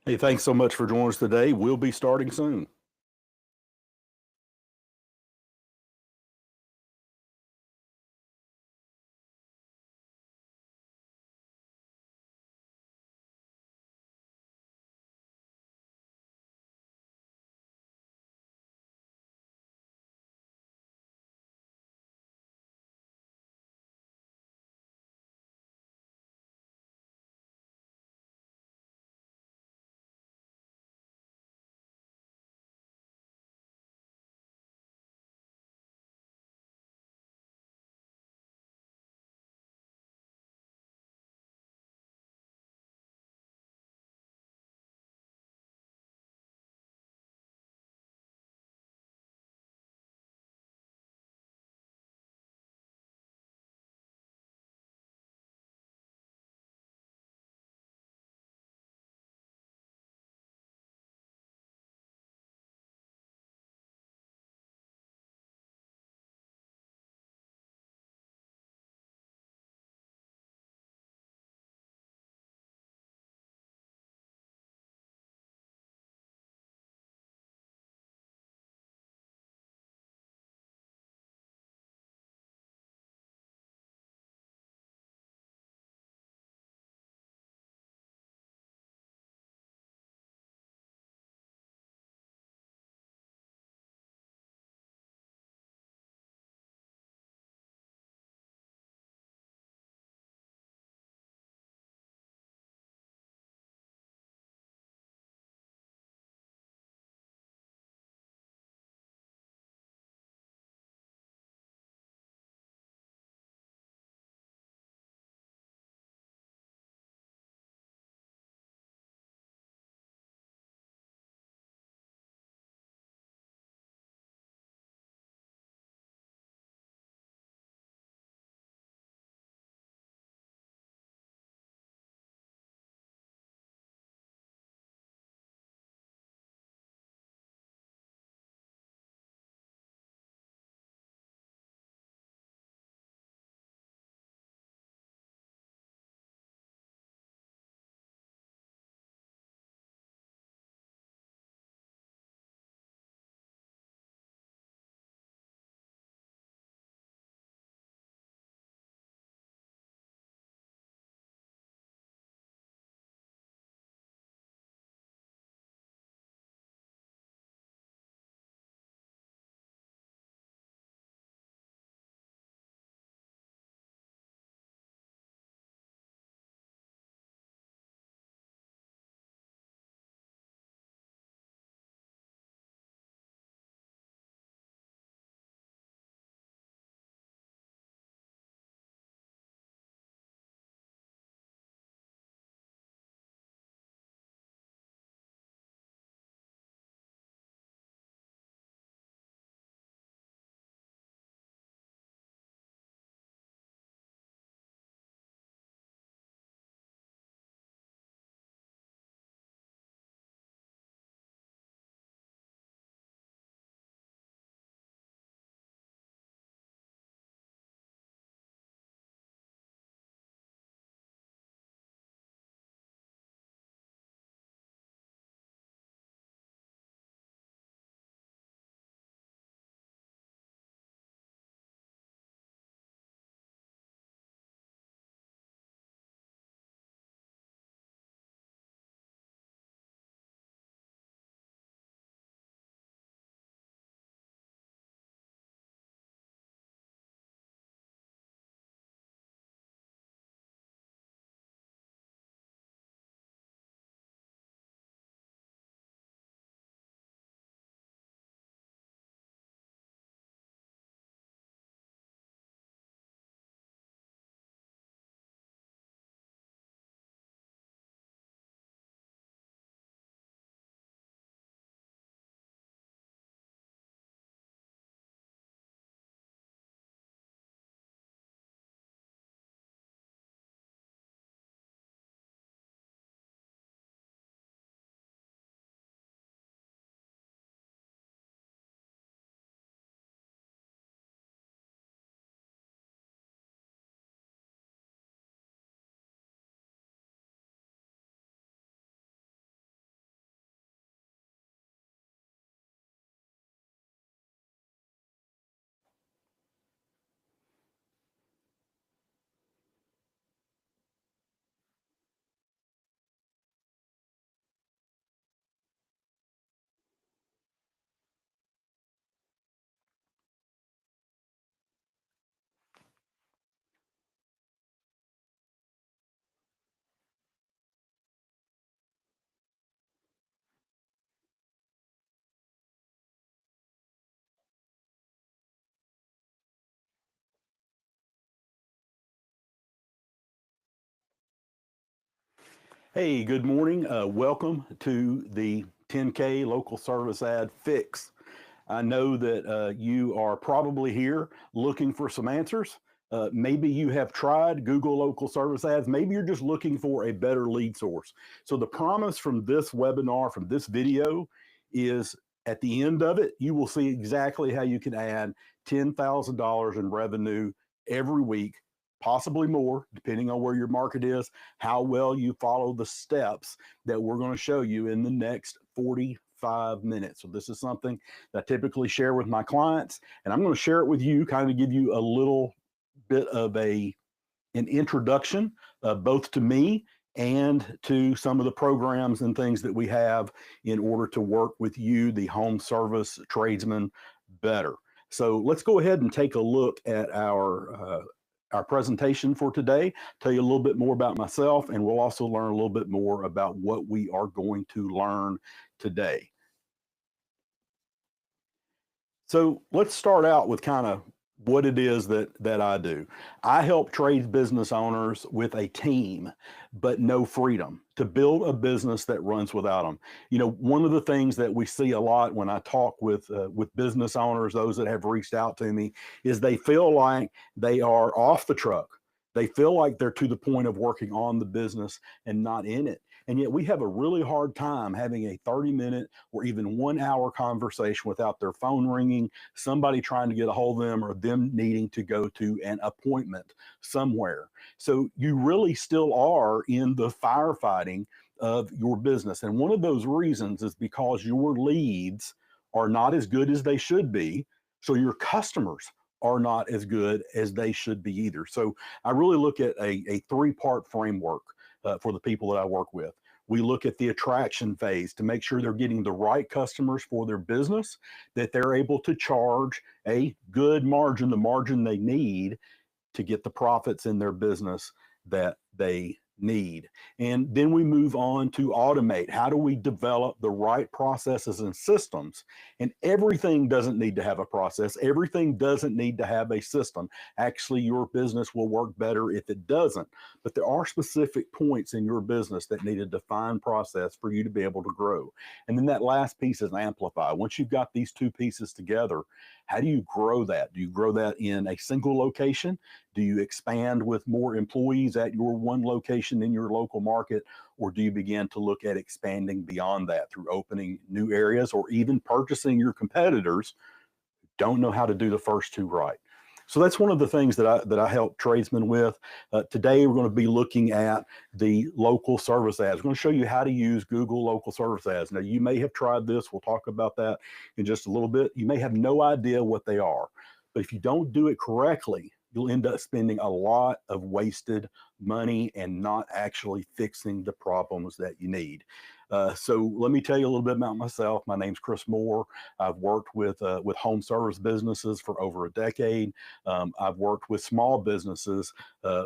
Hey, thanks so much for joining us today. We'll be starting soon. Hey, good morning. Welcome to the 10K local service ad fix. I know that you are probably here looking for some answers. Maybe you have tried Google local service ads. Maybe you're just looking for a better lead source. So the promise from this webinar, from this video, is at the end of it, you will see exactly how you can add $10,000 in revenue every week, possibly more, depending on where your market is, how well you follow the steps that we're going to show you in the next 45 minutes. So this is something that I typically share with my clients, and I'm going to share it with you, kind of give you a little bit of an introduction, both to me and to some of the programs and things that we have in order to work with you, the home service tradesman, better. So let's go ahead and take a look at our presentation for today, tell you a little bit more about myself, and we'll also learn a little bit more about what we are going to learn today. So let's start out with kind of what it is that I do. I help trades business owners with a team, but no freedom to build a business that runs without them. You know, one of the things that we see a lot when I talk with business owners, those that have reached out to me, is they feel like they are off the truck. They feel like they're to the point of working on the business and not in it. And yet we have a really hard time having a 30-minute or even 1 hour conversation without their phone ringing, somebody trying to get a hold of them, or them needing to go to an appointment somewhere. So you really still are in the firefighting of your business. And one of those reasons is because your leads are not as good as they should be. So your customers are not as good as they should be either. So I really look at a three-part framework for the people that I work with. We look at the attraction phase to make sure they're getting the right customers for their business, that they're able to charge a good margin, the margin they need to get the profits in their business that they need. And then we move on to automate. How do we develop the right processes and systems? And everything doesn't need to have a process. Everything doesn't need to have a system. Actually, your business will work better if it doesn't. But there are specific points in your business that need a defined process for you to be able to grow. And then that last piece is amplify. Once you've got these two pieces together, how do you grow that? Do you grow that in a single location? Do you expand with more employees at your one location in your local market? Or do you begin to look at expanding beyond that through opening new areas or even purchasing your competitors who don't know how to do the first two right? So that's one of the things that I help tradesmen with. Today, we're going to be looking at the local service ads. We're going to show you how to use Google local service ads. Now, you may have tried this. We'll talk about that in just a little bit. You may have no idea what they are. But if you don't do it correctly, you'll end up spending a lot of wasted money and not actually fixing the problems that you need. So let me tell you a little bit about myself. My name's Chris Moore. I've worked with home service businesses for over a decade. I've worked with small businesses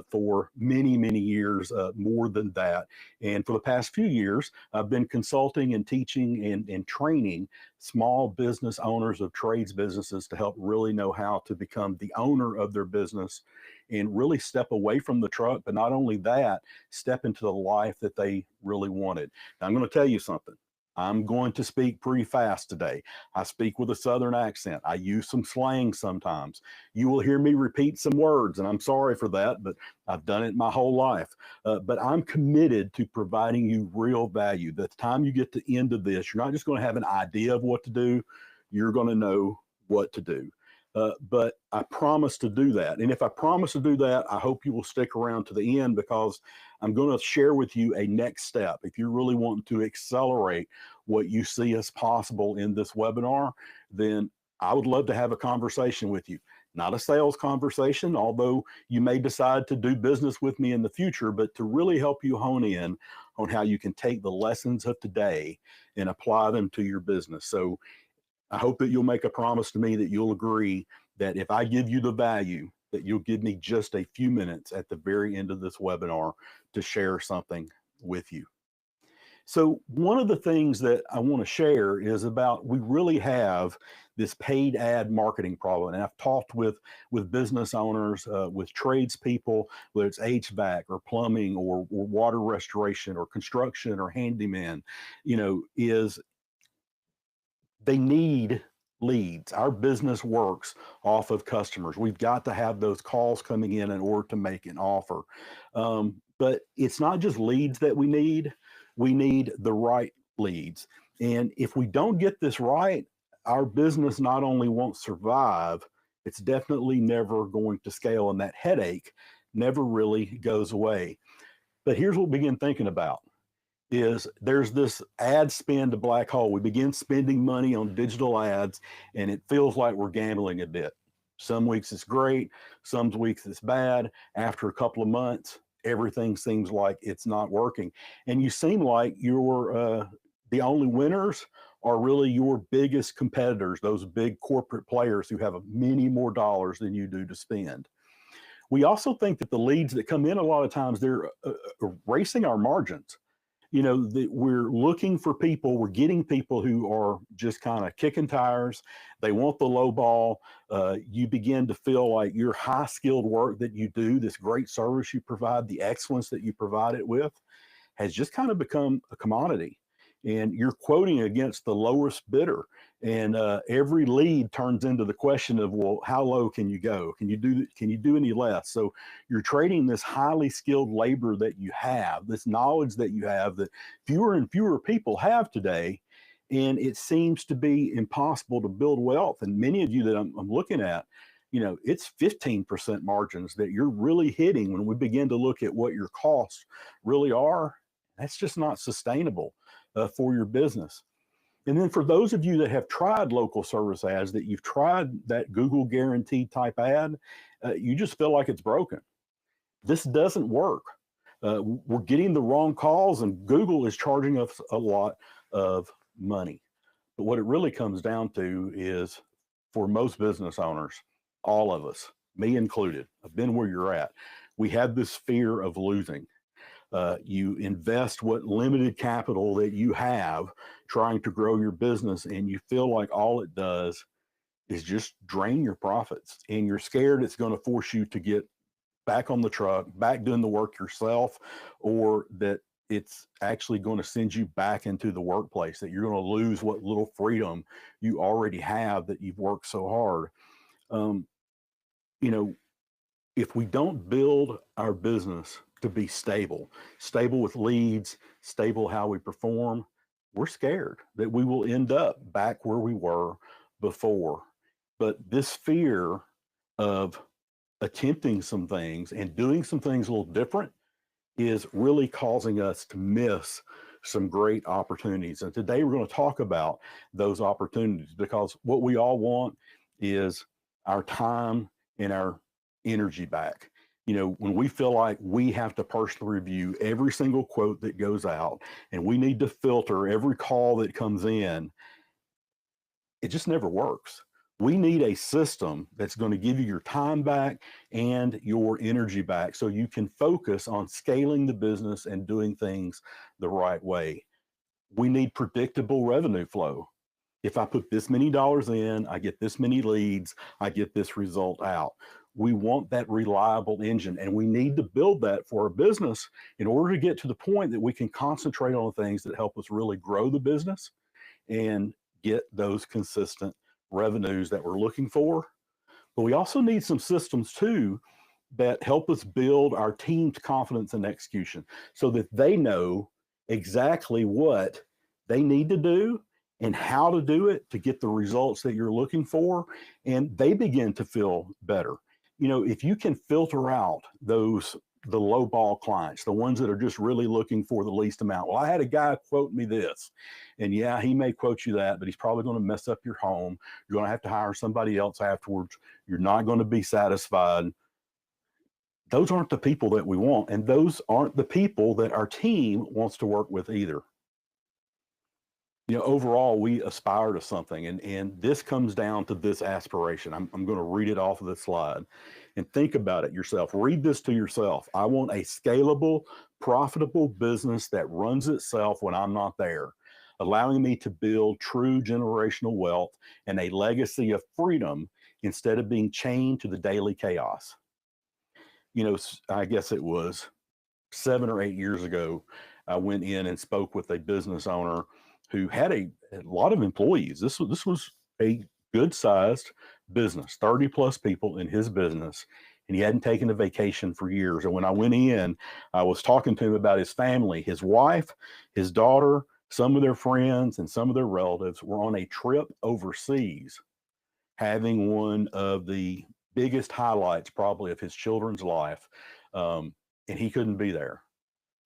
for many, many years, more than that. And for the past few years, I've been consulting and teaching and training small business owners of trades businesses to help really know how to become the owner of their business and really step away from the truck, but not only that, step into the life that they really wanted. Now, I'm going to tell you something. I'm going to speak pretty fast today. I speak with a Southern accent. I use some slang sometimes. You will hear me repeat some words, and I'm sorry for that, but I've done it my whole life. But I'm committed to providing you real value. The time you get to the end of this, you're not just going to have an idea of what to do, you're going to know what to do. But I promise to do that. And if I promise to do that, I hope you will stick around to the end, because I'm going to share with you a next step. If you really want to accelerate what you see as possible in this webinar, then I would love to have a conversation with you. Not a sales conversation, although you may decide to do business with me in the future, but to really help you hone in on how you can take the lessons of today and apply them to your business. So I hope that you'll make a promise to me that you'll agree that if I give you the value, that you'll give me just a few minutes at the very end of this webinar to share something with you. So one of the things that I want to share is about we really have this paid ad marketing problem, and I've talked with business owners, with tradespeople, whether it's HVAC or plumbing or water restoration or construction or handyman, is they need leads. Our business works off of customers. We've got to have those calls coming in order to make an offer. But it's not just leads that we need the right leads. And if we don't get this right, our business not only won't survive, it's definitely never going to scale. And that headache never really goes away. But here's what we begin thinking about is there's this ad spend black hole. We begin spending money on digital ads, and it feels like we're gambling a bit. Some weeks it's great, some weeks it's bad. After a couple of months, everything seems like it's not working. And you seem like you're the only winners are really your biggest competitors, those big corporate players who have many more dollars than you do to spend. We also think that the leads that come in a lot of times, they're erasing our margins. That we're looking for people, we're getting people who are just kind of kicking tires. They want the low ball. You begin to feel like your high skilled work that you do, this great service you provide, the excellence that you provide it with, has just kind of become a commodity. And you're quoting against the lowest bidder. And every lead turns into the question of, well, how low can you go? Can you do any less? So you're trading this highly skilled labor that you have, this knowledge that you have that fewer and fewer people have today. And it seems to be impossible to build wealth. And many of you that I'm looking at, it's 15% margins that you're really hitting when we begin to look at what your costs really are. That's just not sustainable for your business. And then for those of you that have tried local service ads, that you've tried that Google guaranteed type ad, you just feel like it's broken. This doesn't work. We're getting the wrong calls, and Google is charging us a lot of money. But what it really comes down to is, for most business owners, all of us, me included, I've been where you're at, we have this fear of losing. You invest what limited capital that you have trying to grow your business, and you feel like all it does is just drain your profits. And you're scared it's going to force you to get back on the truck, back doing the work yourself, or that it's actually going to send you back into the workplace, that you're going to lose what little freedom you already have that you've worked so hard. If we don't build our business to be stable with leads, stable how we perform, we're scared that we will end up back where we were before. But this fear of attempting some things and doing some things a little different is really causing us to miss some great opportunities. And today we're going to talk about those opportunities, because what we all want is our time and our energy back. When we feel like we have to personally review every single quote that goes out, and we need to filter every call that comes in, it just never works. We need a system that's going to give you your time back and your energy back, so you can focus on scaling the business and doing things the right way. We need predictable revenue flow. If I put this many dollars in, I get this many leads, I get this result out. We want that reliable engine, and we need to build that for our business in order to get to the point that we can concentrate on the things that help us really grow the business and get those consistent revenues that we're looking for. But we also need some systems too that help us build our team's confidence and execution, so that they know exactly what they need to do and how to do it to get the results that you're looking for, and they begin to feel better. If you can filter out the low ball clients, the ones that are just really looking for the least amount. Well, I had a guy quote me this, and yeah, he may quote you that, but he's probably going to mess up your home. You're going to have to hire somebody else afterwards. You're not going to be satisfied. Those aren't the people that we want, and those aren't the people that our team wants to work with either. Overall, we aspire to something, and this comes down to this aspiration. I'm going to read it off of the slide and think about it yourself. Read this to yourself. I want a scalable, profitable business that runs itself when I'm not there, allowing me to build true generational wealth and a legacy of freedom instead of being chained to the daily chaos. I guess it was 7 or 8 years ago, I went in and spoke with a business owner who had a lot of employees. This was a good sized business, 30 plus people in his business, and he hadn't taken a vacation for years. And when I went in, I was talking to him about his family. His wife, his daughter, some of their friends, and some of their relatives were on a trip overseas, having one of the biggest highlights probably of his children's life. And he couldn't be there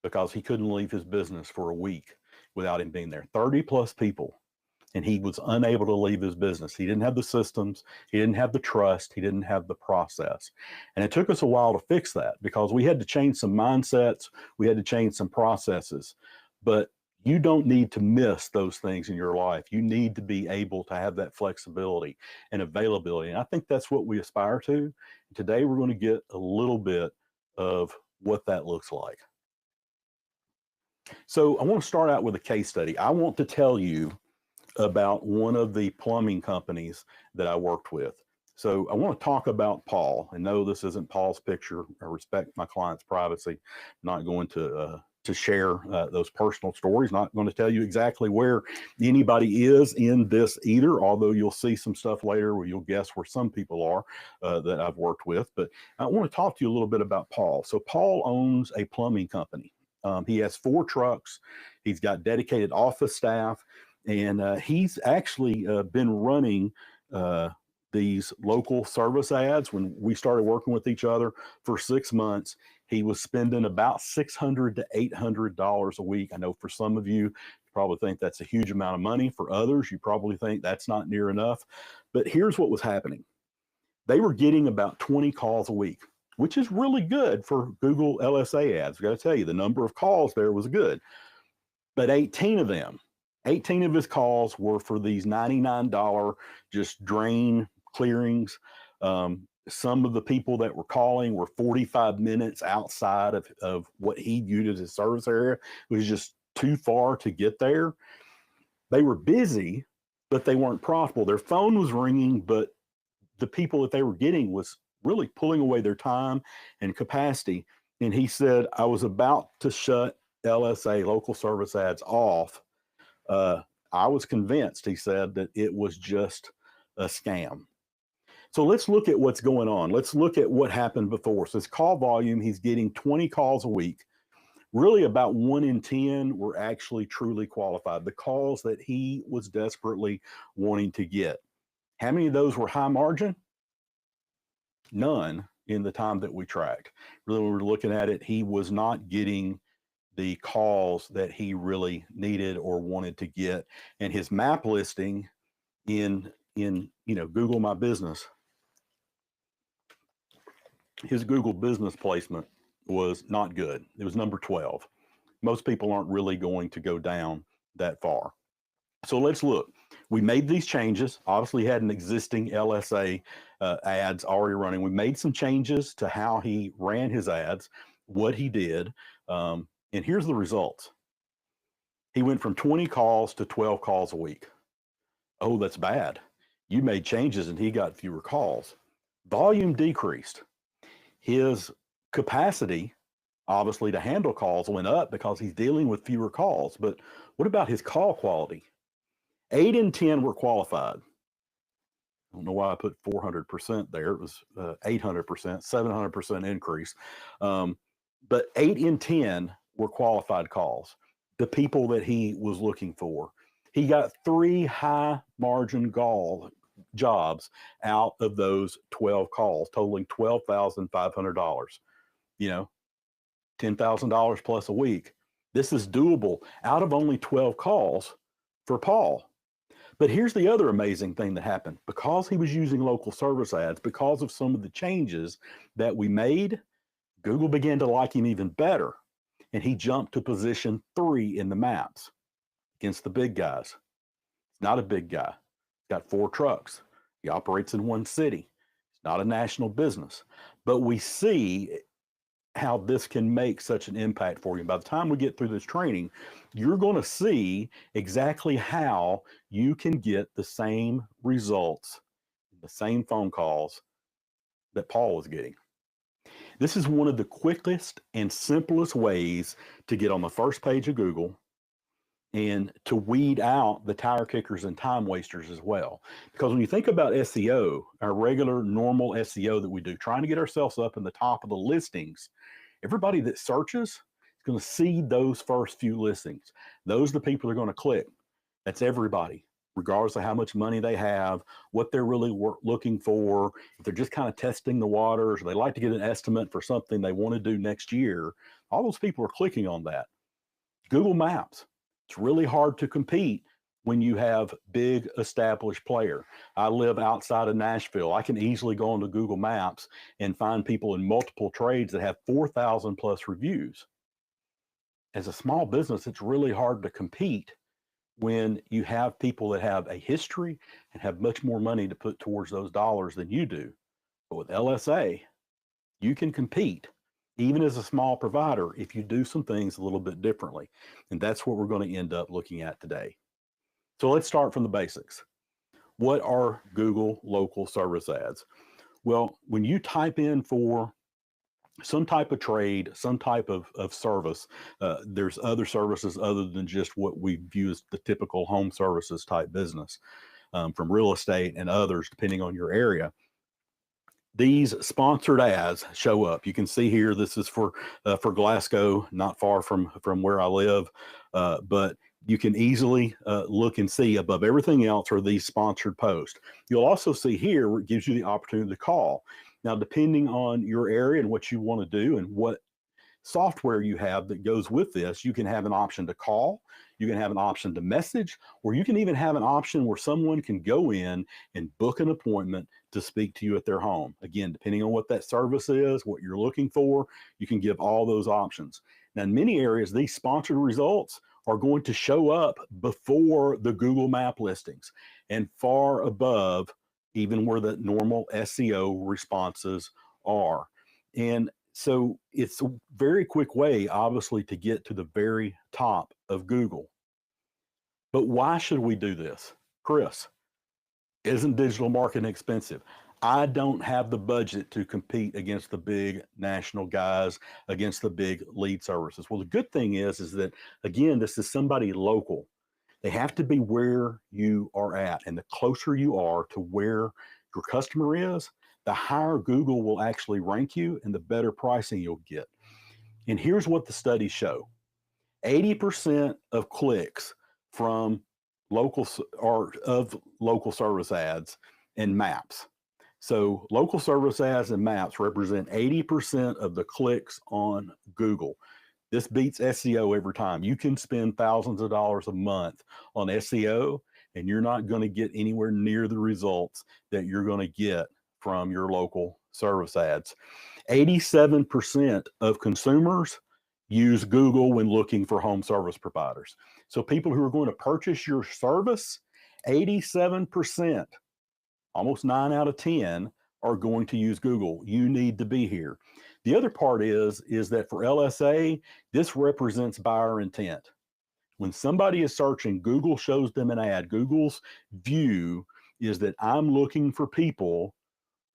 because he couldn't leave his business for a week without him being there. 30 plus people. And he was unable to leave his business. He didn't have the systems. He didn't have the trust. He didn't have the process. And it took us a while to fix that because we had to change some mindsets. We had to change some processes. But you don't need to miss those things in your life. You need to be able to have that flexibility and availability. And I think that's what we aspire to. Today, we're going to get a little bit of what that looks like. So I want to start out with a case study. I want to tell you about one of the plumbing companies that I worked with. So I want to talk about Paul. And no, this isn't Paul's picture. I respect my client's privacy. I'm not going to share those personal stories. Not going to tell you exactly where anybody is in this either, although you'll see some stuff later where you'll guess where some people are that I've worked with. But I want to talk to you a little bit about Paul. So Paul owns a plumbing company. He has 4 trucks. He's got dedicated office staff, and he's actually been running these local service ads. When we started working with each other for 6 months, he was spending about $600 to $800 a week. I know for some of you probably think that's a huge amount of money. For others, you probably think that's not near enough. But here's what was happening. They were getting about 20 calls a week, which is really good for Google LSA ads. I've got to tell you, the number of calls there was good. But 18 of his calls were for these $99 just drain clearings. Some of the people that were calling were 45 minutes outside of what he viewed as his service area. It was just too far to get there. They were busy, but they weren't profitable. Their phone was ringing, but the people that they were getting was really pulling away their time and capacity. And he said, I was about to shut LSA, local service ads, off. I was convinced, he said, that it was just a scam. So let's look at what's going on. Let's look at what happened before. So his call volume, he's getting 20 calls a week. Really about 1 in 10 were actually truly qualified, the calls that he was desperately wanting to get. How many of those were high margin? None in the time that we tracked. Really, when we were looking at it, he was not getting the calls that he really needed or wanted to get. And his map listing in Google My Business, his Google business placement was not good. It was number 12. Most people aren't really going to go down that far. So let's look. We made these changes. Obviously, had an existing LSA ads already running. We made some changes to how he ran his ads, what he did, and here's the results. He went from 20 calls to 12 calls a week. Oh, that's bad. You made changes and he got fewer calls. Volume decreased. His capacity, obviously, to handle calls went up because he's dealing with fewer calls. But what about his call quality? 8 in 10 were qualified. I don't know why I put 400% there. It was 800%, 700% increase. But 8 in 10 were qualified calls, the people that he was looking for. He got 3 high margin jobs out of those 12 calls, totaling $12,500. $10,000 plus a week. This is doable out of only 12 calls for Paul. But here's the other amazing thing that happened. Because he was using local service ads, because of some of the changes that we made, Google began to like him even better. And he jumped to position 3 in the maps against the big guys. He's not a big guy. He's got 4 trucks. He operates in one city. It's not a national business. But we see how this can make such an impact for you. By the time we get through this training, you're going to see exactly how you can get the same results, the same phone calls that Paul was getting. This is one of the quickest and simplest ways to get on the first page of Google and to weed out the tire kickers and time wasters as well. Because when you think about SEO, our regular normal SEO that we do, trying to get ourselves up in the top of the listings, everybody that searches is going to see those first few listings. Those are the people that are going to click. That's everybody, regardless of how much money they have, what they're really looking for. If they're just kind of testing the waters, or they like to get an estimate for something they want to do next year, all those people are clicking on that. Google Maps. It's really hard to compete when you have big established player. I live outside of Nashville. I can easily go onto Google Maps and find people in multiple trades that have 4,000 plus reviews. As a small business, it's really hard to compete when you have people that have a history and have much more money to put towards those dollars than you do. But with LSA, you can compete even as a small provider if you do some things a little bit differently. And that's what we're going to end up looking at today. So let's start from the basics. What are Google local service ads? Well, when you type in for some type of trade, some type of service, there's other services other than just what we view as the typical home services type business, from real estate and others, depending on your area. These sponsored ads show up. You can see here, this is for Glasgow, not far from where I live, but you can easily look and see above everything else are these sponsored posts. You'll also see here where it gives you the opportunity to call. Now, depending on your area and what you want to do and what software you have that goes with this, you can have an option to call, you can have an option to message, or you can even have an option where someone can go in and book an appointment to speak to you at their home. Again, depending on what that service is, what you're looking for, you can give all those options. Now, in many areas, these sponsored results are going to show up before the Google Map listings and far above even where the normal SEO responses are. And so it's a very quick way, obviously, to get to the very top of Google. But why should we do this? Chris, isn't digital marketing expensive? I don't have the budget to compete against the big national guys, against the big lead services. Well, the good thing is that, again, this is somebody local. They have to be where you are at. And the closer you are to where your customer is, the higher Google will actually rank you and the better pricing you'll get. And here's what the studies show. 80% of clicks from local service ads and maps. So local service ads and maps represent 80% of the clicks on Google. This beats SEO every time. You can spend thousands of dollars a month on SEO and you're not going to get anywhere near the results that you're going to get from your local service ads. 87% of consumers use Google when looking for home service providers. So people who are going to purchase your service, 87%, almost 9 out of 10, are going to use Google. You need to be here. The other part is that for LSA, this represents buyer intent. When somebody is searching, Google shows them an ad. Google's view is that I'm looking for people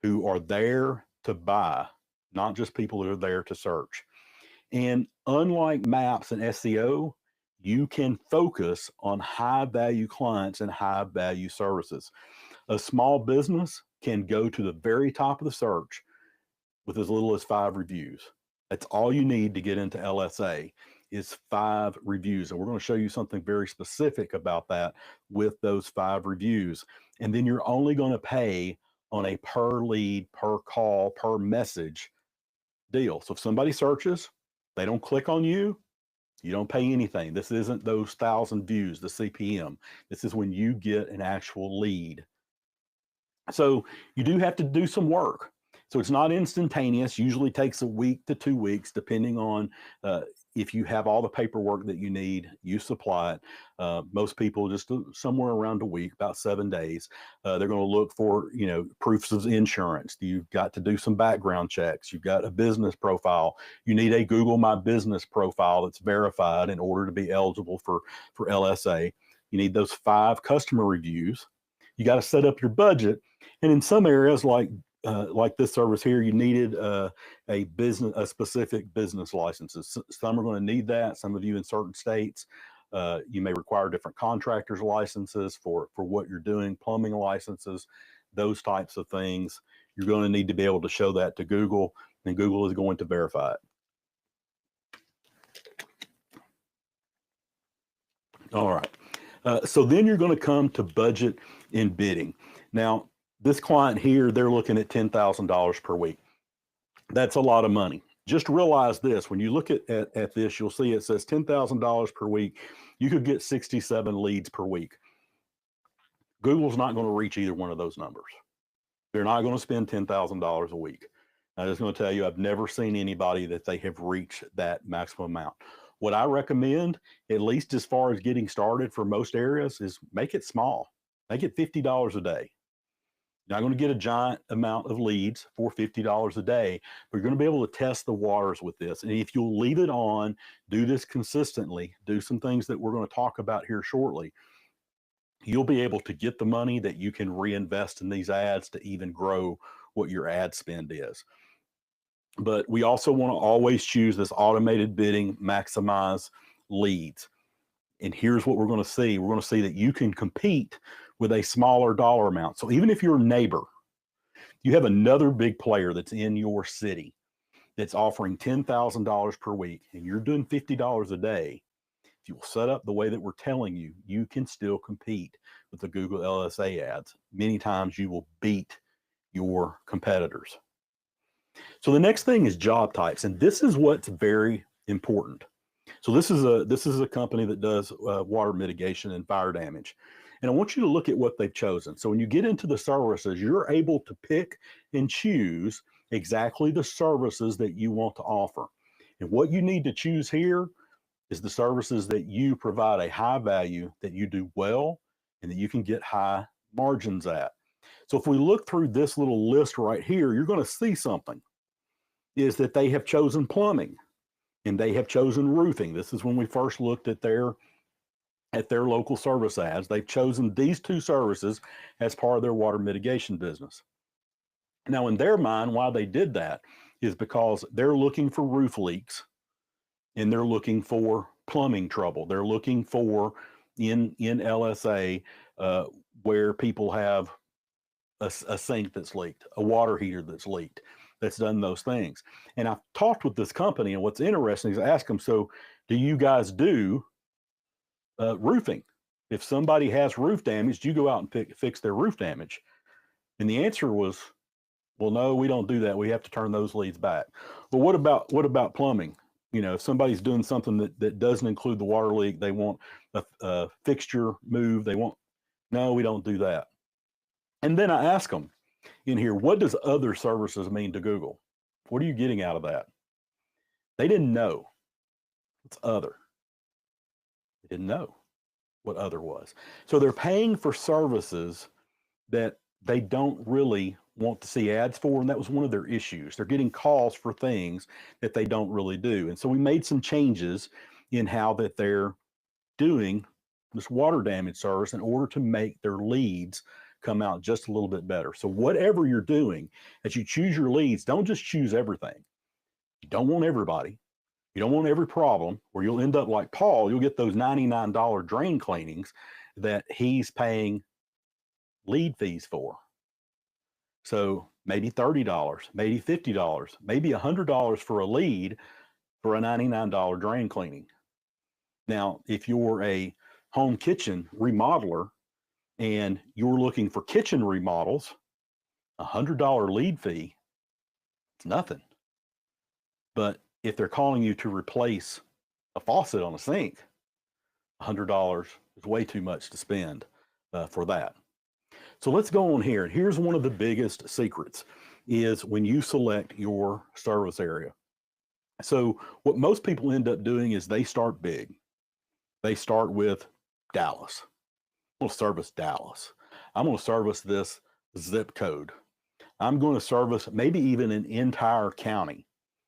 who are there to buy, not just people who are there to search. And unlike maps and SEO, you can focus on high value clients and high value services. A small business can go to the very top of the search with as little as 5 reviews. That's all you need to get into LSA is 5 reviews. And we're going to show you something very specific about that with those 5 reviews. And then you're only going to pay on a per lead, per call, per message deal. So if somebody searches, they don't click on you, you don't pay anything. This isn't those 1,000 views, the CPM. This is when you get an actual lead. So you do have to do some work. So it's not instantaneous, usually takes a week to 2 weeks, depending on if you have all the paperwork that you need, you supply it. Most people just somewhere around a week, about 7 days. They're going to look for, proofs of insurance. You've got to do some background checks. You've got a business profile. You need a Google My Business profile that's verified in order to be eligible for LSA. You need those 5 customer reviews. You got to set up your budget. And in some areas like this service here, you needed a specific business licenses. Some are going to need that. Some of you in certain states, you may require different contractors licenses for what you're doing, plumbing licenses, those types of things. You're going to need to be able to show that to Google, and Google is going to verify it. All right. So then you're going to come to budget and bidding. Now, this client here, they're looking at $10,000 per week. That's a lot of money. Just realize this, when you look at this, you'll see it says $10,000 per week. You could get 67 leads per week. Google's not going to reach either one of those numbers. They're not going to spend $10,000 a week. I'm just going to tell you, I've never seen anybody that they have reached that maximum amount. What I recommend, at least as far as getting started for most areas, is make it small. Make it $50 a day. You're not going to get a giant amount of leads for $50 a day, but you're going to be able to test the waters with this. And if you'll leave it on, do this consistently, do some things that we're going to talk about here shortly, you'll be able to get the money that you can reinvest in these ads to even grow what your ad spend is. But we also want to always choose this automated bidding, maximize leads. And here's what we're going to see. We're going to see that you can compete with a smaller dollar amount. So even if you're a neighbor, you have another big player that's in your city that's offering $10,000 per week, and you're doing $50 a day. If you will set up the way that we're telling you, you can still compete with the Google LSA ads. Many times you will beat your competitors. So the next thing is job types, and this is what's very important. So this is a company that does water mitigation and fire damage. And I want you to look at what they've chosen. So when you get into the services, you're able to pick and choose exactly the services that you want to offer. And what you need to choose here is the services that you provide a high value, that you do well, and that you can get high margins at. So if we look through this little list right here, you're going to see something, is that they have chosen plumbing and they have chosen roofing. This is when we first looked at their local service ads. They've chosen these 2 services as part of their water mitigation business. Now, in their mind, why they did that is because they're looking for roof leaks and they're looking for plumbing trouble. They're looking for in LSA where people have a sink that's leaked, a water heater that's leaked, that's done those things. And I've talked with this company, and what's interesting is I ask them, so do you guys do roofing? If somebody has roof damage, do you go out and fix their roof damage? And the answer was, well, no, we don't do that. We have to turn those leads back. Well, what about plumbing? If somebody's doing something that doesn't include the water leak, they want a fixture moved, no, we don't do that. And then I ask them in here, what does other services mean to Google? What are you getting out of that? They didn't know. It's other. They didn't know what other was. So they're paying for services that they don't really want to see ads for, and that was one of their issues. They're getting calls for things that they don't really do. And so we made some changes in how that they're doing this water damage service in order to make their leads come out just a little bit better. So whatever you're doing, as you choose your leads, don't just choose everything. You don't want everybody. You don't want every problem, or you'll end up like Paul. You'll get those $99 drain cleanings that he's paying lead fees for. So maybe $30, maybe $50, maybe $100 for a lead for a $99 drain cleaning. Now, if you're a home kitchen remodeler and you're looking for kitchen remodels, $100 lead fee, it's nothing. But if they're calling you to replace a faucet on a sink, $100 is way too much to spend for that. So let's go on here. Here's one of the biggest secrets is when you select your service area. So what most people end up doing is they start big. They start with Dallas. I'm going to service Dallas. I'm going to service this zip code. I'm going to service maybe even an entire county.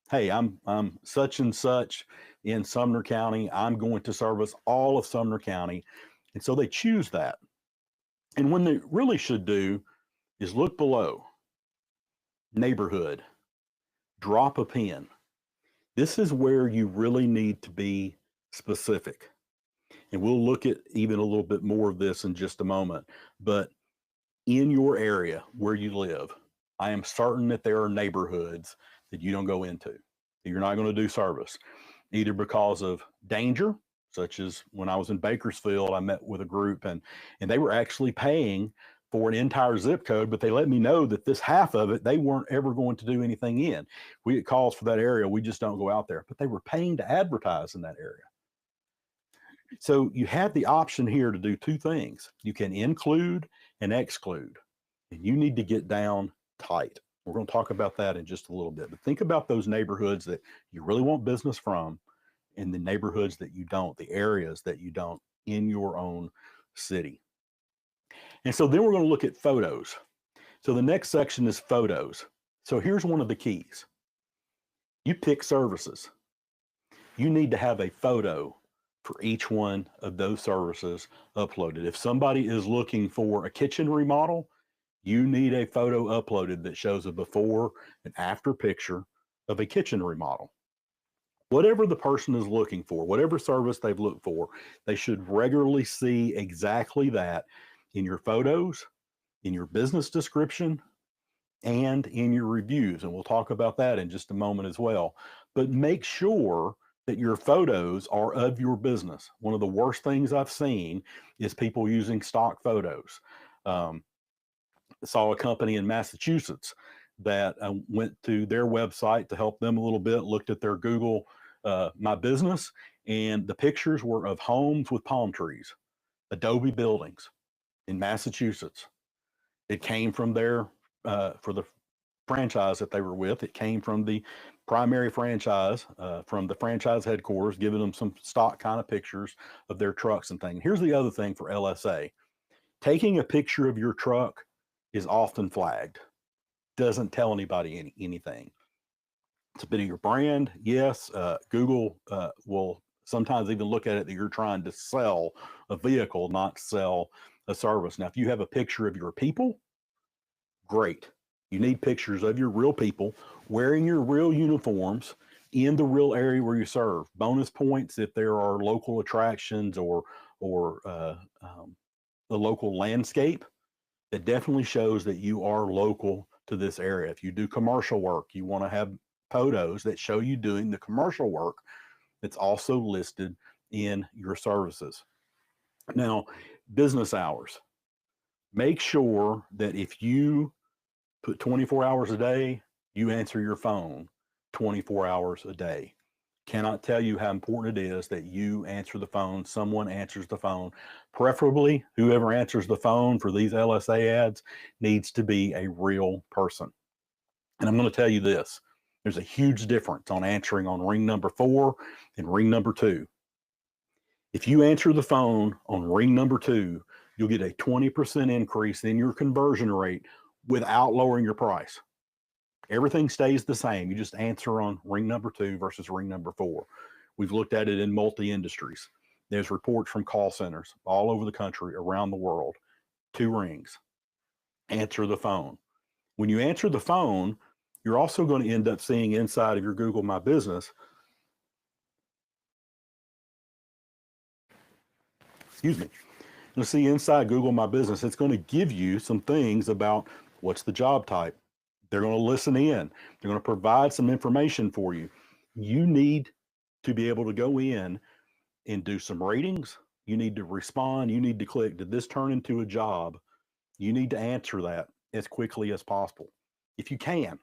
Hey, I'm such and such in Sumner County. I'm going to service all of Sumner County. And so they choose that. And when they really should do is look below, neighborhood, drop a pin. This is where you really need to be specific. And we'll look at even a little bit more of this in just a moment. But in your area where you live, I am certain that there are neighborhoods that you don't go into, that you're not going to do service, either because of danger, such as when I was in Bakersfield, I met with a group and they were actually paying for an entire zip code, but they let me know that this half of it, they weren't ever going to do anything in. We get calls for that area, we just don't go out there, but they were paying to advertise in that area. So you have the option here to do two things. You can include and exclude, and you need to get down tight. We're going to talk about that in just a little bit, but think about those neighborhoods that you really want business from and the neighborhoods that you don't, the areas that you don't in your own city. And so then we're going to look at photos. So the next section is photos. So here's one of the keys. You pick services. You need to have a photo for each one of those services uploaded. If somebody is looking for a kitchen remodel, you need a photo uploaded that shows a before and after picture of a kitchen remodel. Whatever the person is looking for, whatever service they've looked for, they should regularly see exactly that in your photos, in your business description, and in your reviews. And we'll talk about that in just a moment as well. But make sure that your photos are of your business. One of the worst things I've seen is people using stock photos. Saw a company in Massachusetts that went to their website to help them a little bit, looked at their Google My Business, and the pictures were of homes with palm trees, adobe buildings in Massachusetts. It came from their, for the franchise that they were with, it came from the primary franchise, from the franchise headquarters, giving them some stock kind of pictures of their trucks and things. Here's the other thing for LSA. Taking a picture of your truck is often flagged. Doesn't tell anybody anything. It's a bit of your brand. Yes, Google will sometimes even look at it that you're trying to sell a vehicle, not sell a service. Now, if you have a picture of your people, great. You need pictures of your real people wearing your real uniforms in the real area where you serve. Bonus points if there are local attractions or the local landscape. That definitely shows that you are local to this area. If you do commercial work, you want to have photos that show you doing the commercial work that's also listed in your services. Now, business hours. Make sure that if you put 24 hours a day, you answer your phone 24 hours a day. Cannot tell you how important it is that you answer the phone, someone answers the phone. Preferably, whoever answers the phone for these LSA ads needs to be a real person. And I'm going to tell you this, there's a huge difference on answering on ring number 4 and ring number 2. If you answer the phone on ring number 2, you'll get a 20% increase in your conversion rate without lowering your price. Everything stays the same. You just answer on ring number 2 versus ring number 4. We've looked at it in multi-industries. There's reports from call centers all over the country, around the world. 2 rings. Answer the phone. When you answer the phone, you're also going to end up seeing inside of your Google My Business, you'll see inside Google My Business, it's going to give you some things about what's the job type. They're going to listen in. They're going to provide some information for you. You need to be able to go in and do some ratings. You need to respond. You need to click, did this turn into a job? You need to answer that as quickly as possible. If you can,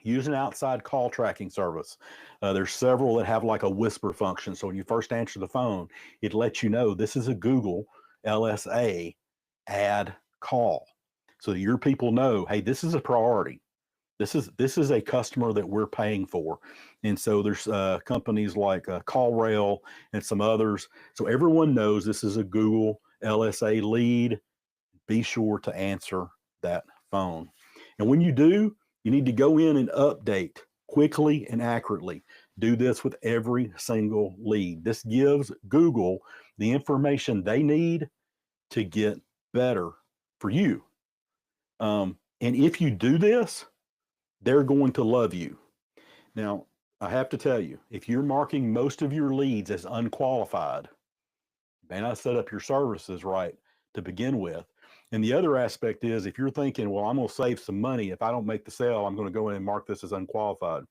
use an outside call tracking service. There's several that have like a whisper function. So when you first answer the phone, it lets you know this is a Google LSA ad call. So that your people know, hey, this is a priority. This is a customer that we're paying for. And so there's companies like CallRail and some others. So everyone knows this is a Google LSA lead. Be sure to answer that phone. And when you do, you need to go in and update quickly and accurately. Do this with every single lead. This gives Google the information they need to get better for you. And if you do this, they're going to love you. Now, I have to tell you, if you're marking most of your leads as unqualified, you may not set up your services right to begin with. And the other aspect is if you're thinking, well, I'm going to save some money. If I don't make the sale, I'm going to go in and mark this as unqualified.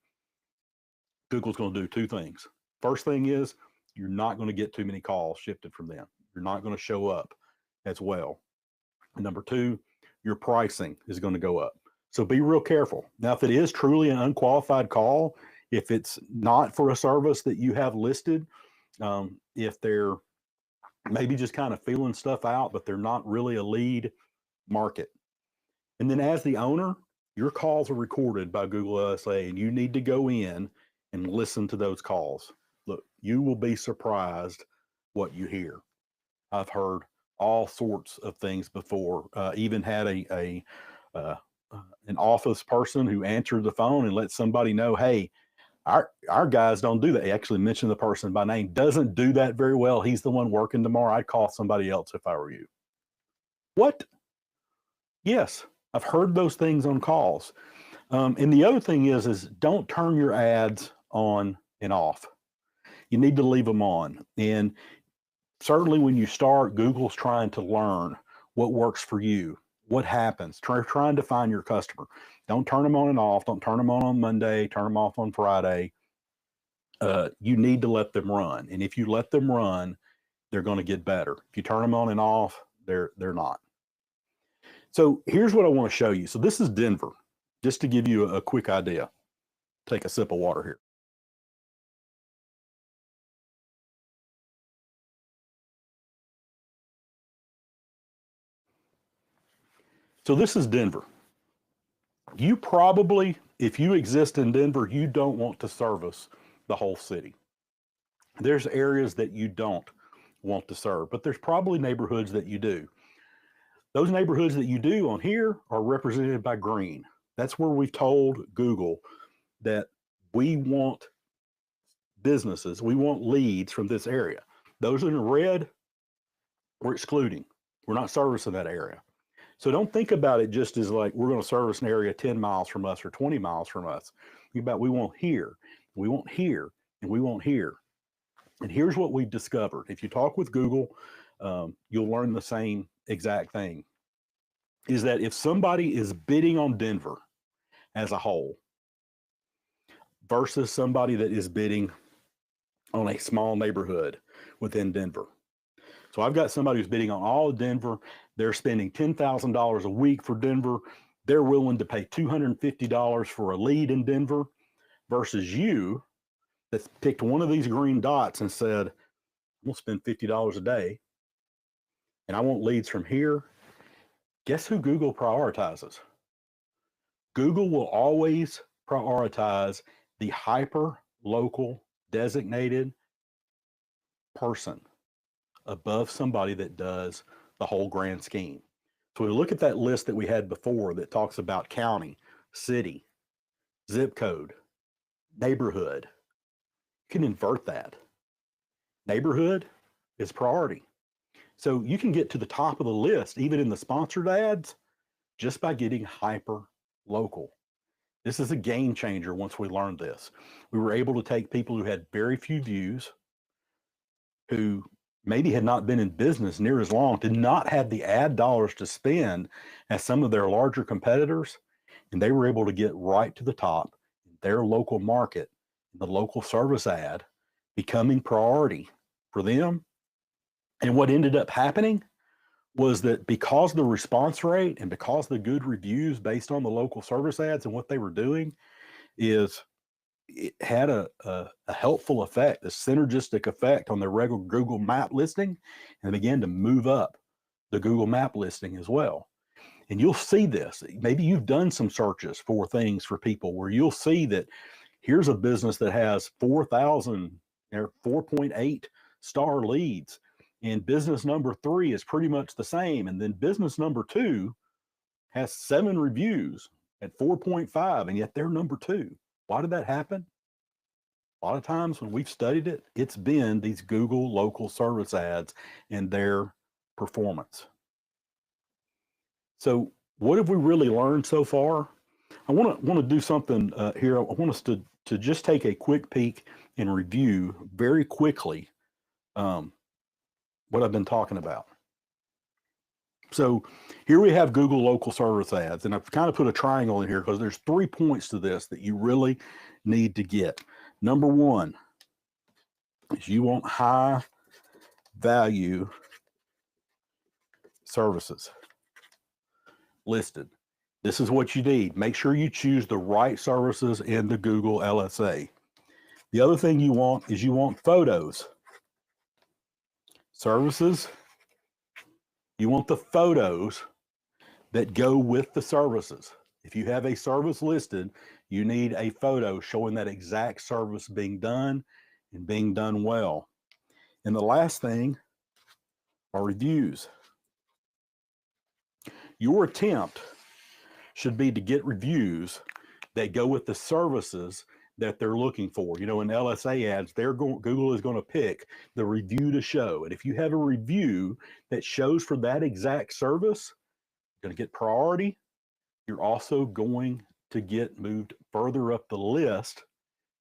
Google's going to do two things. First thing is you're not going to get too many calls shifted from them. You're not going to show up as well. And number two, your pricing is going to go up. So be real careful. Now, if it is truly an unqualified call, if it's not for a service that you have listed, if they're maybe just kind of feeling stuff out, but they're not really a lead, market. And then as the owner, your calls are recorded by Google LSA, and you need to go in and listen to those calls. Look, you will be surprised what you hear. I've heard all sorts of things before. Even had an office person who answered the phone and let somebody know, hey, our guys don't do that. He actually mentioned the person by name, doesn't do that very well. He's the one working tomorrow. I'd call somebody else if I were you. What? Yes, I've heard those things on calls. And the other thing is don't turn your ads on and off. You need to leave them on. And certainly when you start, Google's trying to learn what works for you, what happens, trying to find your customer. Don't turn them on and off. Don't turn them on Monday, turn them off on Friday. You need to let them run. And if you let them run, they're going to get better. If you turn them on and off, they're not. So here's what I want to show you. So this is Denver, just to give you a quick idea. Take a sip of water here. So this is Denver. You probably, if you exist in Denver, you don't want to service the whole city. There's areas that you don't want to serve, but there's probably neighborhoods that you do. Those neighborhoods that you do on here are represented by green. That's where we've told Google that we want businesses, we want leads from this area. Those in red, we're excluding. We're not servicing that area. So don't think about it just as like we're going to service an area 10 miles from us or 20 miles from us. Think about we want here, we want here, and we want here. And here's what we've discovered. If you talk with Google, you'll learn the same exact thing, is that if somebody is bidding on Denver as a whole versus somebody that is bidding on a small neighborhood within Denver. So I've got somebody who's bidding on all of Denver. They're spending $10,000 a week for Denver. They're willing to pay $250 for a lead in Denver versus you that's picked one of these green dots and said, I'm going to spend $50 a day and I want leads from here. Guess who Google prioritizes? Google will always prioritize the hyper local designated person above somebody that does the whole grand scheme. So we look at that list that we had before that talks about county, city, zip code, neighborhood. You can invert that. Neighborhood is priority. So you can get to the top of the list, even in the sponsored ads, just by getting hyper local. This is a game changer once we learned this. We were able to take people who had very few views, who maybe had not been in business near as long, did not have the ad dollars to spend as some of their larger competitors, and they were able to get right to the top in their local market, the local service ad becoming priority for them. And what ended up happening was that because the response rate and because the good reviews based on the local service ads and what they were doing, is it had a helpful effect, a synergistic effect on the regular Google map listing, and began to move up the Google map listing as well. And you'll see this. Maybe you've done some searches for things for people where you'll see that here's a business that has 4,000 or 4.8 star leads, and business number 3 is pretty much the same. And then business number 2 has 7 reviews at 4.5, and yet they're number 2. Why did that happen? A lot of times when we've studied it, it's been these Google local service ads and their performance. So what have we really learned so far? I want to do something here. I want us to just take a quick peek and review very quickly what I've been talking about. So here we have Google local service ads, and I've kind of put a triangle in here because there's 3 points to this that you really need to get. Number 1 is you want high value services listed. This is what you need. Make sure you choose the right services in the Google LSA. The other thing you want is you want photos. Services, you want the photos that go with the services. If you have a service listed, you need a photo showing that exact service being done and being done well. And the last thing are reviews. Your attempt should be to get reviews that go with the services that they're looking for. You know, in LSA ads, Google is going to pick the review to show. And if you have a review that shows for that exact service, you're going to get priority. You're also going to get moved further up the list.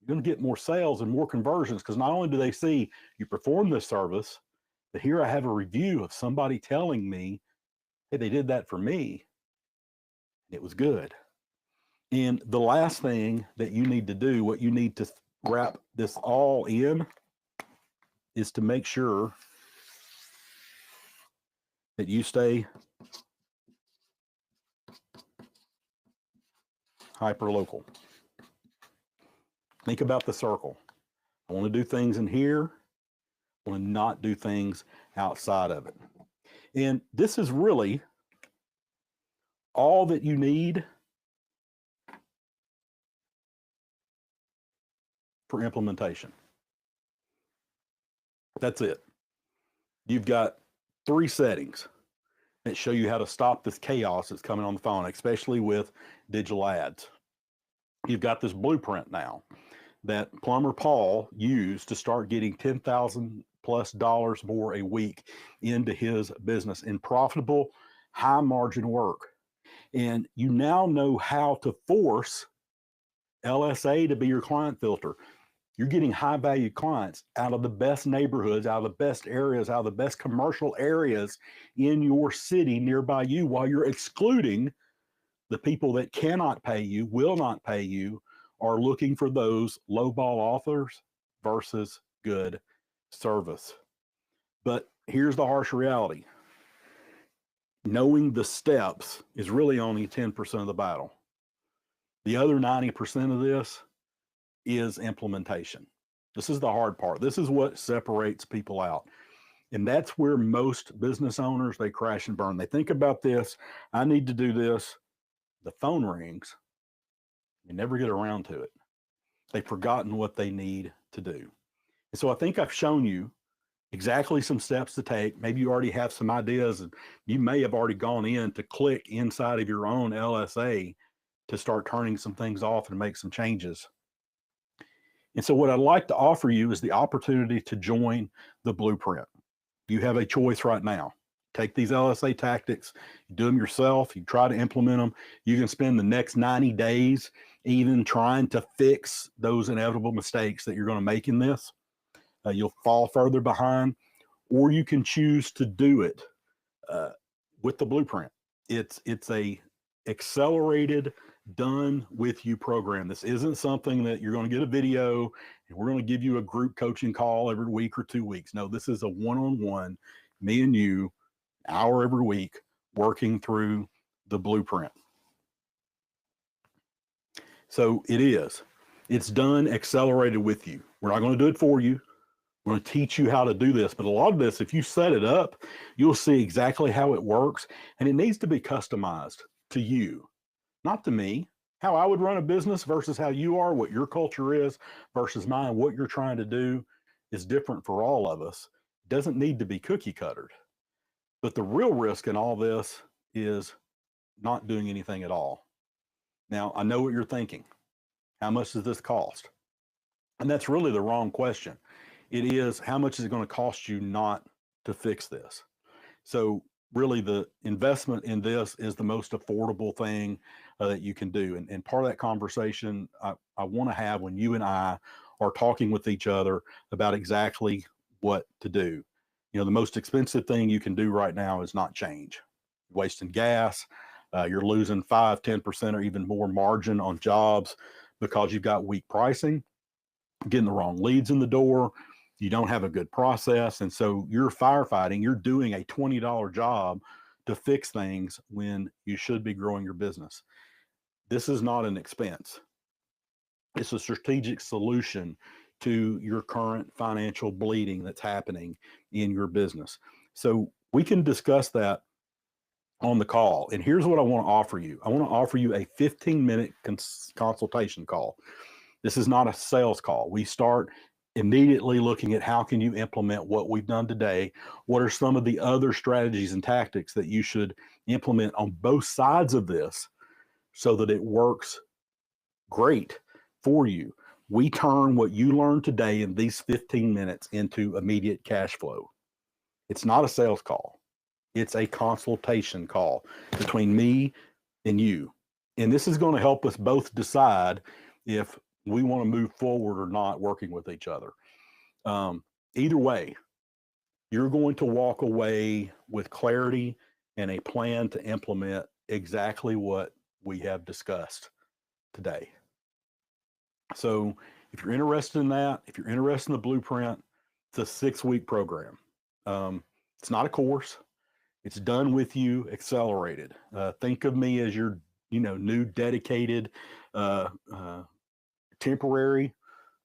You're going to get more sales and more conversions, because not only do they see you perform this service, but here I have a review of somebody telling me, hey, they did that for me. It was good. And the last thing that you need to do, what you need to wrap this all in, is to make sure that you stay hyper-local. Think about the circle. I want to do things in here. I want to not do things outside of it. And this is really all that you need for implementation. That's it. You've got 3 settings that show you how to stop this chaos that's coming on the phone, especially with digital ads. You've got this blueprint now that Plumber Paul used to start getting $10,000+ more a week into his business in profitable, high margin work. And you now know how to force LSA to be your client filter. You're getting high value clients out of the best neighborhoods, out of the best areas, out of the best commercial areas in your city nearby you, while you're excluding the people that cannot pay you, will not pay you, are looking for those low ball offers versus good service. But here's the harsh reality. Knowing the steps is really only 10% of the battle. The other 90% of this is implementation. This is the hard part. This is what separates people out. And that's where most business owners, they crash and burn. They think about this, I need to do this. The phone rings. They never get around to it. They've forgotten what they need to do. And so I think I've shown you exactly some steps to take. Maybe you already have some ideas, and you may have already gone in to click inside of your own LSA to start turning some things off and make some changes. And so what I'd like to offer you is the opportunity to join the blueprint. You have a choice right now. Take these LSA tactics, you do them yourself, you try to implement them. You can spend the next 90 days even trying to fix those inevitable mistakes that you're going to make in this. You'll fall further behind, or you can choose to do it with the blueprint. It's a accelerated, done with you program. This isn't something that you're going to get a video and we're going to give you a group coaching call every week or 2 weeks. No, this is a one-on-one, me and you, hour every week, working through the blueprint. So it's done accelerated with you. We're not going to do it for you. We're going to teach you how to do this. But a lot of this, if you set it up, you'll see exactly how it works. And it needs to be customized to you, not to me. How I would run a business versus how you are, what your culture is versus mine, what you're trying to do is different for all of us. It doesn't need to be cookie cuttered. But the real risk in all this is not doing anything at all. Now, I know what you're thinking. How much does this cost? And that's really the wrong question. It is, how much is it going to cost you not to fix this? So really the investment in this is the most affordable thing that you can do. And part of that conversation I want to have when you and I are talking with each other about exactly what to do. You know, the most expensive thing you can do right now is not change. You're wasting gas. You're losing 5, 10% or even more margin on jobs because you've got weak pricing, getting the wrong leads in the door. You don't have a good process. And so you're firefighting, you're doing a $20 job to fix things when you should be growing your business. This is not an expense. It's a strategic solution to your current financial bleeding that's happening in your business. So we can discuss that on the call. And here's what I want to offer you. I want to offer you a 15-minute consultation call. This is not a sales call. We start immediately looking at how can you implement what we've done today. What are some of the other strategies and tactics that you should implement on both sides of this so that it works great for you? We turn what you learned today in these 15 minutes into immediate cash flow. It's not a sales call. It's a consultation call between me and you. And this is going to help us both decide if we want to move forward or not working with each other. Either way, you're going to walk away with clarity and a plan to implement exactly what we have discussed today. So if you're interested in that, if you're interested in the blueprint, it's a 6-week program. It's not a course. It's done with you accelerated. Think of me as your, new dedicated temporary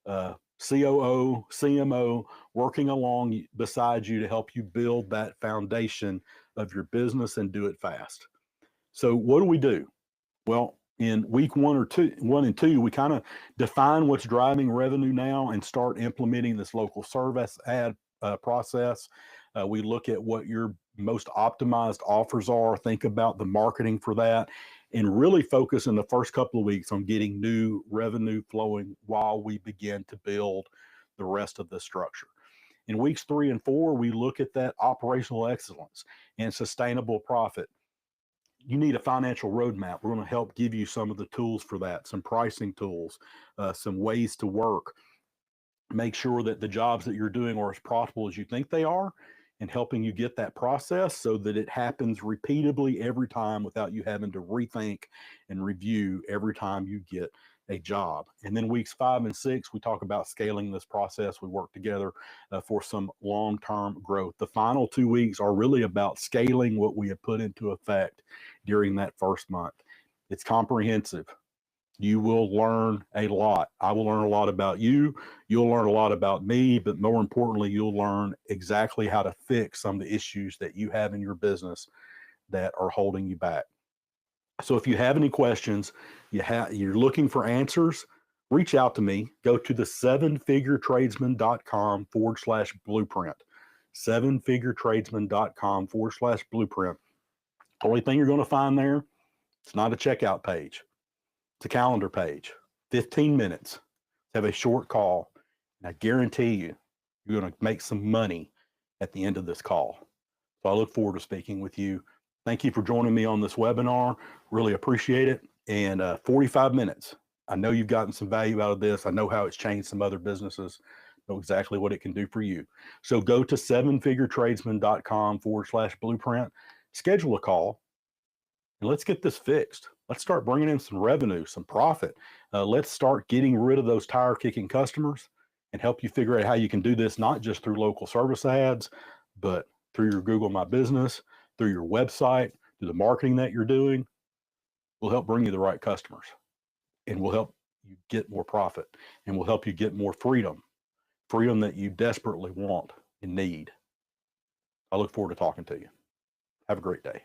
COO, CMO, working along beside you to help you build that foundation of your business and do it fast. So what do we do? Well, in week 1 and 2, we kind of define what's driving revenue now and start implementing this local service ad process. We look at what your most optimized offers are, think about the marketing for that, and really focus in the first couple of weeks on getting new revenue flowing while we begin to build the rest of the structure. In weeks 3 and 4, we look at that operational excellence and sustainable profit. You need a financial roadmap. We're going to help give you some of the tools for that, some pricing tools, some ways to work. Make sure that the jobs that you're doing are as profitable as you think they are, and helping you get that process so that it happens repeatably every time without you having to rethink and review every time you get a job. And then weeks 5 and 6, we talk about scaling this process. We work together for some long-term growth. The final 2 weeks are really about scaling what we have put into effect during that first month. It's comprehensive. You will learn a lot. I will learn a lot about you. You'll learn a lot about me, but more importantly, you'll learn exactly how to fix some of the issues that you have in your business that are holding you back. So if you have any questions, you're looking for answers, reach out to me. Go to the 7figuretradesman.com/blueprint. 7figuretradesman.com/blueprint. The only thing you're going to find there, it's not a checkout page. It's a calendar page. 15 minutes. Have a short call. And I guarantee you, you're going to make some money at the end of this call. So I look forward to speaking with you. Thank you for joining me on this webinar. Really appreciate it. And 45 minutes. I know you've gotten some value out of this. I know how it's changed some other businesses. Know exactly what it can do for you. So go to 7figuretradesman.com/blueprint. Schedule a call. And let's get this fixed. Let's start bringing in some revenue, some profit. Let's start getting rid of those tire kicking customers and help you figure out how you can do this, not just through local service ads, but through your Google My Business, through your website, through the marketing that you're doing. We'll help bring you the right customers, and we'll help you get more profit, and we'll help you get more freedom freedom that you desperately want and need. I look forward to talking to you. Have a great day.